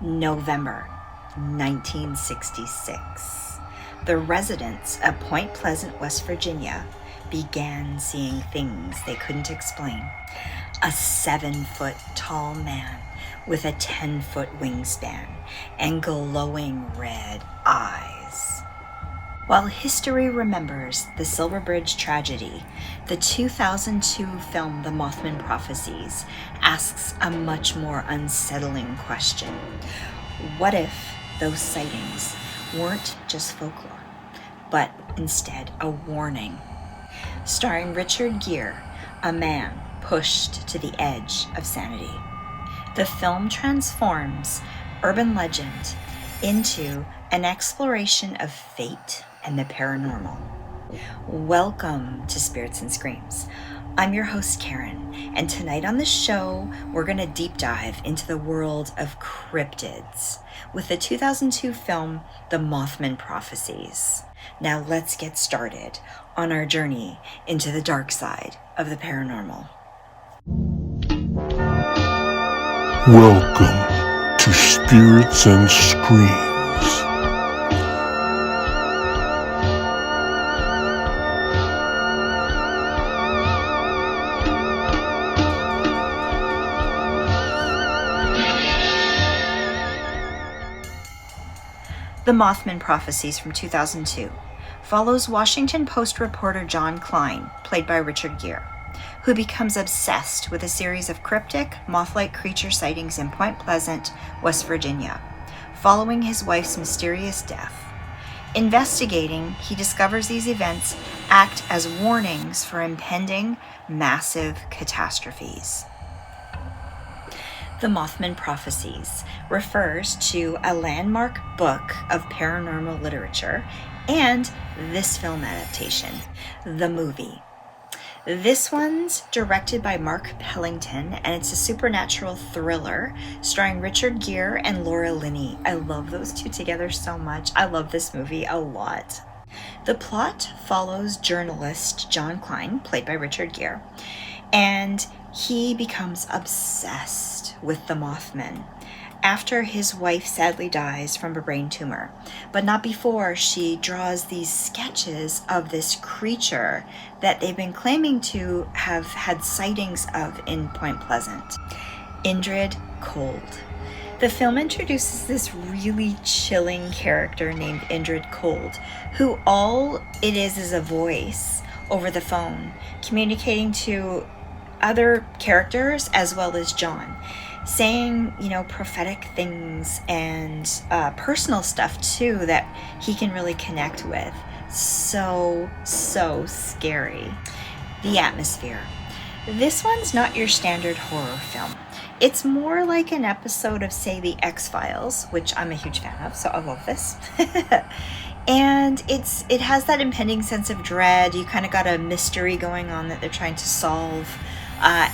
November 1966. The residents of Point Pleasant, West Virginia began seeing things they couldn't explain. A 7-foot tall man with a 10-foot wingspan and glowing red eyes. While history remembers the Silver Bridge tragedy, the 2002 film The Mothman Prophecies asks a much more unsettling question. What if those sightings weren't just folklore, but instead a warning? Starring Richard Gere, a man pushed to the edge of sanity. The film transforms urban legend into an exploration of fate and the paranormal. Welcome to Spirits and Screams. I'm your host, Karen, and tonight on the show, we're going to deep dive into the world of cryptids with the 2002 film, The Mothman Prophecies. Now let's get started on our journey into the dark side of the paranormal. Welcome to Spirits and Screams. The Mothman Prophecies from 2002 follows Washington Post reporter John Klein, played by Richard Gere, who becomes obsessed with a series of cryptic, moth-like creature sightings in Point Pleasant, West Virginia, following his wife's mysterious death. Investigating, he discovers these events act as warnings for impending, massive catastrophes. The Mothman Prophecies refers to a landmark book of paranormal literature and this film adaptation, the movie. This one's directed by Mark Pellington, and it's a supernatural thriller starring Richard Gere and Linney. I love those two together so much. I love this movie a lot. The plot follows journalist John Klein, played by Richard Gere, and he becomes obsessed with the Mothman after his wife sadly dies from a brain tumor, but not before she draws these sketches of this creature that they've been claiming to have had sightings of in Point Pleasant. Indrid Cold. The film introduces this really chilling character named Indrid Cold, who all it is a voice over the phone communicating to other characters as well as John, saying, prophetic things and personal stuff too that he can really connect with. So scary. The atmosphere. This one's not your standard horror film. It's more like an episode of, say, The X-Files, which I'm a huge fan of, so I love this. And it has that impending sense of dread. You kind of got a mystery going on that they're trying to solve.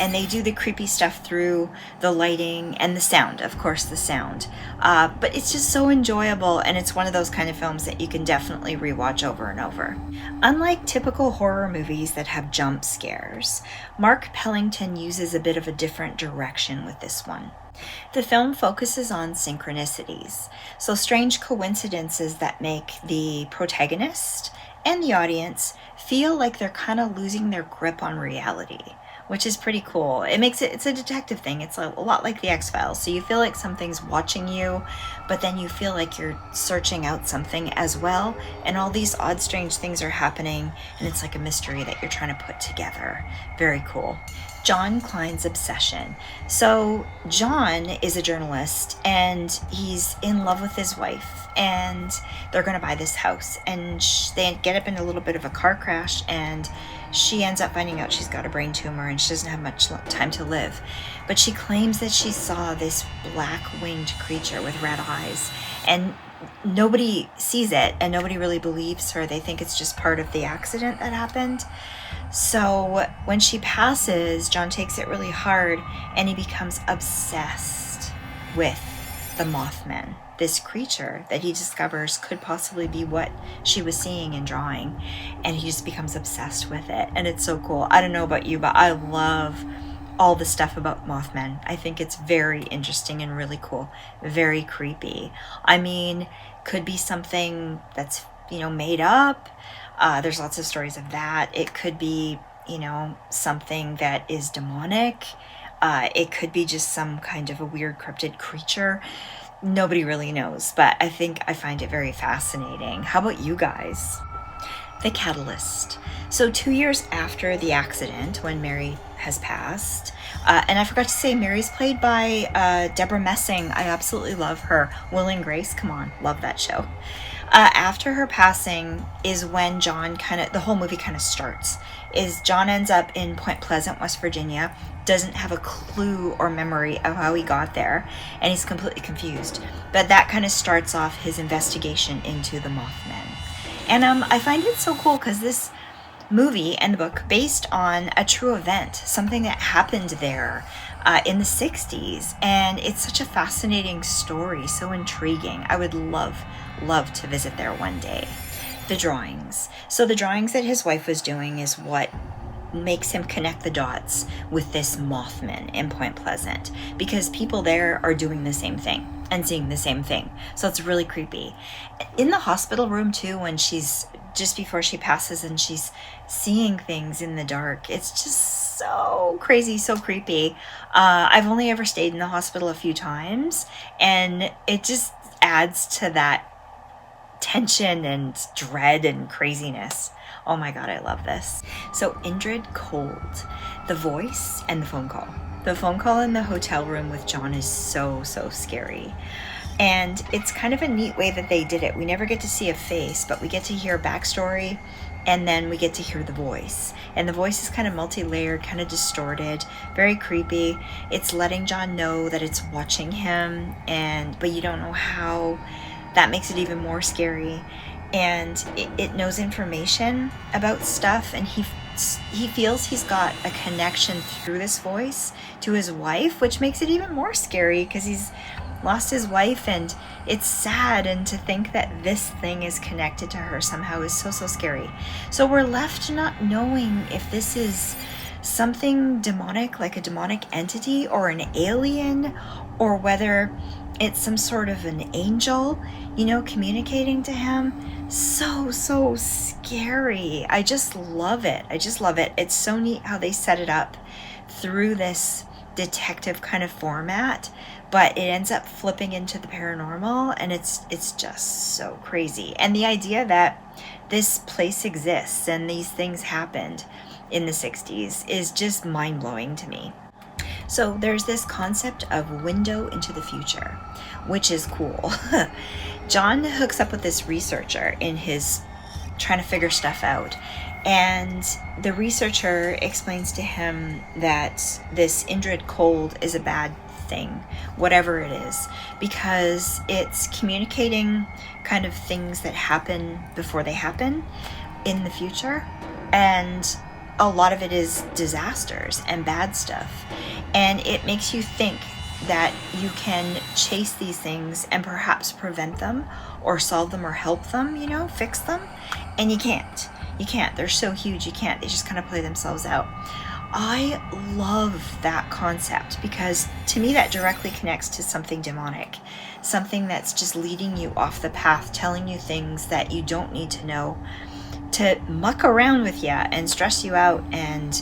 And they do the creepy stuff through the lighting and the sound, of course, the sound. But it's just so enjoyable, and it's one of those kind of films that you can definitely rewatch over and over. Unlike typical horror movies that have jump scares, Mark Pellington uses a bit of a different direction with this one. The film focuses on synchronicities, so strange coincidences that make the protagonist and the audience feel like they're kind of losing their grip on reality, which is pretty cool. It's a detective thing. It's a lot like the X-Files. So you feel like something's watching you, but then you feel like you're searching out something as well. And all these odd, strange things are happening. And it's like a mystery that you're trying to put together. Very cool. John Klein's obsession. So John is a journalist and he's in love with his wife, and they're going to buy this house, and they get up in a little bit of a car crash, and she ends up finding out she's got a brain tumor and she doesn't have much time to live. But she claims that she saw this black-winged creature with red eyes, and nobody sees it and nobody really believes her. They think it's just part of the accident that happened. So when she passes, John takes it really hard and he becomes obsessed with the Mothman, this creature that he discovers could possibly be what she was seeing and drawing, and he just becomes obsessed with it, and it's so cool. I don't know about you, but I love all the stuff about Mothman. I think it's very interesting and really cool, very creepy. I mean, could be something that's, made up. There's lots of stories of that. It could be, something that is demonic. It could be just some kind of a weird cryptid creature. Nobody really knows, but I find it very fascinating. How about you guys? The catalyst. So 2 years after the accident, when Mary has passed, and I forgot to say, Mary's played by Deborah Messing. I absolutely love her. Will and Grace, come on, love that show. After her passing is when the whole movie kind of starts. John ends up in Point Pleasant, West Virginia, doesn't have a clue or memory of how he got there, and he's completely confused. But that kind of starts off his investigation into the Mothman. And I find it so cool because this movie and the book based on a true event, something that happened there in the 60s. And it's such a fascinating story, so intriguing. I would love to visit there one day. The drawings. So the drawings that his wife was doing is what makes him connect the dots with this Mothman in Point Pleasant, because people there are doing the same thing and seeing the same thing. So it's really creepy. In the hospital room too, when she's just before she passes and she's seeing things in the dark, it's just so crazy, so creepy. I've only ever stayed in the hospital a few times, and it just adds to that tension and dread and craziness. Oh my God, I love this. So Indrid Cold, the voice and the phone call. The phone call in the hotel room with John is so scary. And it's kind of a neat way that they did it. We never get to see a face, but we get to hear a backstory, and then we get to hear the voice. And the voice is kind of multi-layered, kind of distorted, very creepy. It's letting John know that it's watching him, but you don't know how. That makes it even more scary. And it knows information about stuff, and he feels he's got a connection through this voice to his wife, which makes it even more scary because he's lost his wife, and it's sad, and to think that this thing is connected to her somehow is so scary. So we're left not knowing if this is something demonic, like a demonic entity or an alien, or whether it's some sort of an angel, communicating to him. So scary. I just love it. It's so neat how they set it up through this detective kind of format, but it ends up flipping into the paranormal, and it's just so crazy. And the idea that this place exists and these things happened in the 60s is just mind-blowing to me. So there's this concept of window into the future, which is cool. John hooks up with this researcher in his trying to figure stuff out. And the researcher explains to him that this Indrid Cold is a bad thing, whatever it is, because it's communicating kind of things that happen before they happen in the future. And a lot of it is disasters and bad stuff. And it makes you think that you can chase these things and perhaps prevent them or solve them or help them, fix them. And you can't. They're so huge, you can't. They just kind of play themselves out. I love that concept because to me that directly connects to something demonic, something that's just leading you off the path, telling you things that you don't need to know, to muck around with you and stress you out. And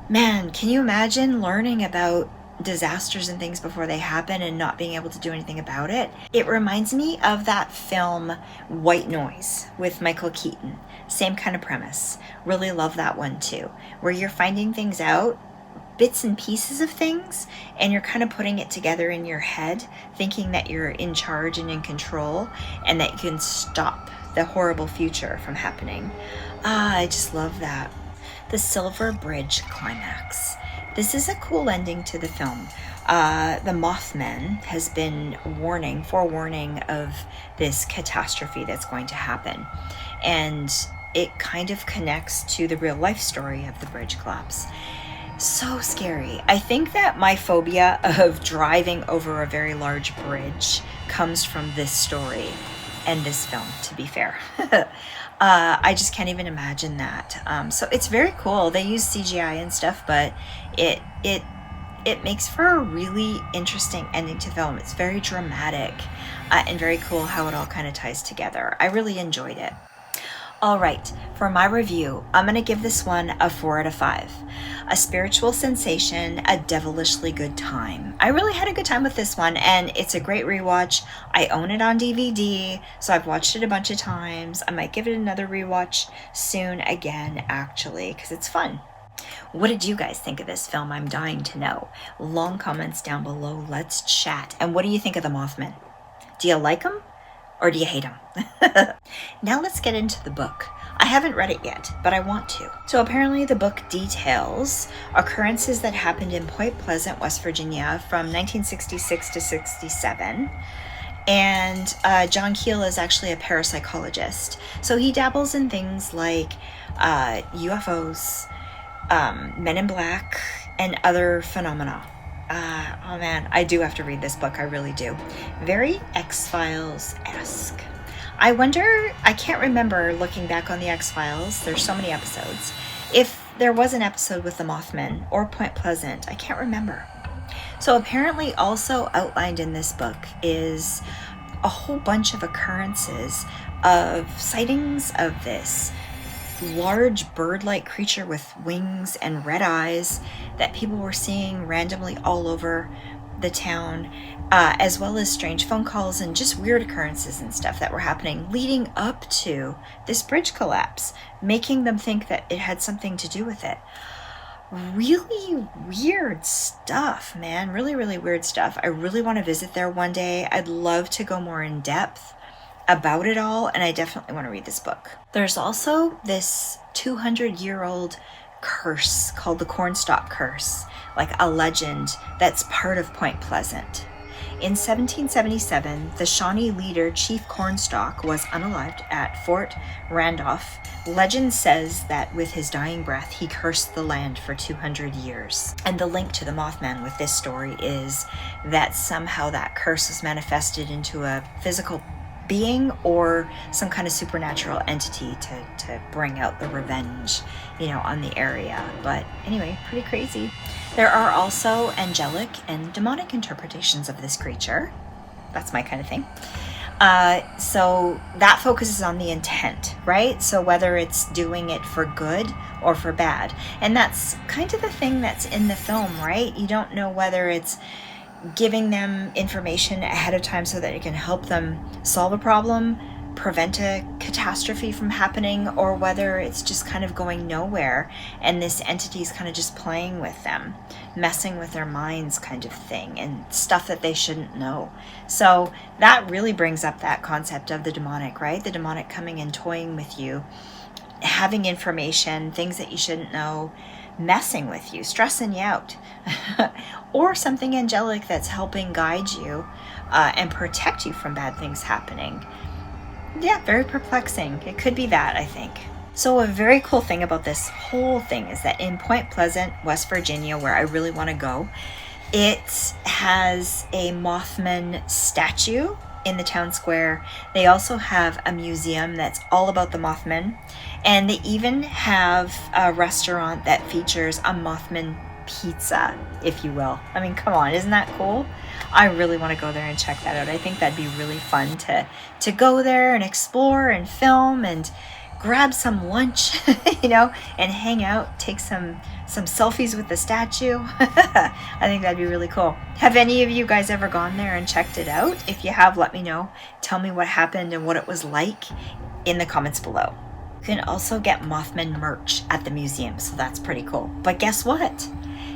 man, can you imagine learning about disasters and things before they happen and not being able to do anything about it? It reminds me of that film White Noise with Michael Keaton. Same kind of premise. Really love that one too, where you're finding things out, bits and pieces of things, and you're kind of putting it together in your head, thinking that you're in charge and in control and that you can stop the horrible future from happening. I just love that. The Silver Bridge climax. This is a cool ending to the film. The Mothman has been forewarning of this catastrophe that's going to happen. And it kind of connects to the real life story of the bridge collapse. So scary. I think that my phobia of driving over a very large bridge comes from this story. and this film, to be fair. I just can't even imagine that. So it's very cool. They use CGI and stuff, but it makes for a really interesting ending to the film. It's very dramatic and very cool how it all kind of ties together. I really enjoyed it. All right, for my review, I'm going to give this one a 4 out of 5. A spiritual sensation, a devilishly good time. I really had a good time with this one, and it's a great rewatch. I own it on DVD, so I've watched it a bunch of times. I might give it another rewatch soon again, actually, because it's fun. What did you guys think of this film? I'm dying to know. Long comments down below. Let's chat. And what do you think of the Mothman? Do you like them? Or do you hate them? Now let's get into the book. I haven't read it yet, but I want to. So apparently the book details occurrences that happened in Point Pleasant, West Virginia from 1966 to 67. And John Keel is actually a parapsychologist. So he dabbles in things like UFOs, Men in Black, and other phenomena. Oh man, I do have to read this book. I really do. Very X-Files-esque. I wonder, I can't remember looking back on the X-Files, there's so many episodes, if there was an episode with the Mothman or Point Pleasant. I can't remember. So apparently also outlined in this book is a whole bunch of occurrences of sightings of this large bird-like creature with wings and red eyes that people were seeing randomly all over the town, as well as strange phone calls and just weird occurrences and stuff that were happening leading up to this bridge collapse, making them think that it had something to do with it. Really weird stuff, man. Really, really weird stuff. I really want to visit there one day. I'd love to go more in depth about it all, and I definitely want to read this book. There's also this 200-year-old curse called the Cornstalk Curse, like a legend that's part of Point Pleasant. In 1777, the Shawnee leader Chief Cornstalk was unalived at Fort Randolph. Legend says that with his dying breath, he cursed the land for 200 years. And the link to the Mothman with this story is that somehow that curse was manifested into a physical being or some kind of supernatural entity to bring out the revenge, on the area. But anyway, pretty crazy. There are also angelic and demonic interpretations of this creature. That's my kind of thing. So that focuses on the intent, right? So whether it's doing it for good or for bad. And that's kind of the thing that's in the film, right? You don't know whether it's giving them information ahead of time so that it can help them solve a problem, prevent a catastrophe from happening, or whether it's just kind of going nowhere and this entity is kind of just playing with them, messing with their minds kind of thing, and stuff that they shouldn't know. So that really brings up that concept of the demonic, right? The demonic coming and toying with you, having information, things that you shouldn't know, messing with you, stressing you out, or something angelic that's helping guide you and protect you from bad things happening. Yeah, very perplexing. It could be that, I think. So a very cool thing about this whole thing is that in Point Pleasant, West Virginia, where I really want to go, it has a Mothman statue in the town square. They also have a museum that's all about the Mothman, and they even have a restaurant that features a Mothman pizza, if you will. I mean, come on, isn't that cool? I really want to go there and check that out. I think that'd be really fun to go there and explore and film and grab some lunch, and hang out, take some selfies with the statue. I think that'd be really cool. Have any of you guys ever gone there and checked it out? If you have, let me know. Tell me what happened and what it was like in the comments below. You can also get Mothman merch at the museum, so that's pretty cool. But guess what?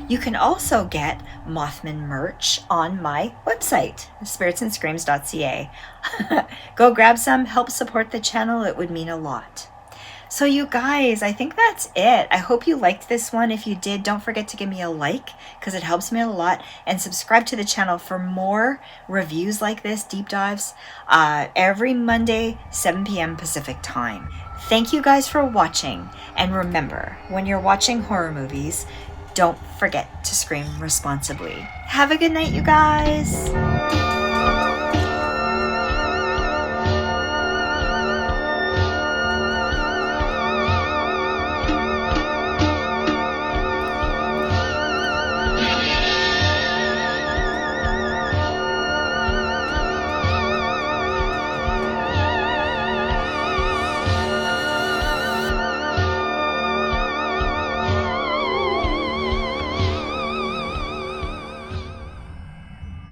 You can also get Mothman merch on my website, spiritsandscreams.ca. Go grab some, help support the channel. It would mean a lot. So you guys, I think that's it. I hope you liked this one. If you did, don't forget to give me a like because it helps me a lot, and subscribe to the channel for more reviews like this, deep dives, every Monday, 7 p.m. Pacific time. Thank you guys for watching, and remember, when you're watching horror movies, don't forget to scream responsibly. Have a good night, you guys.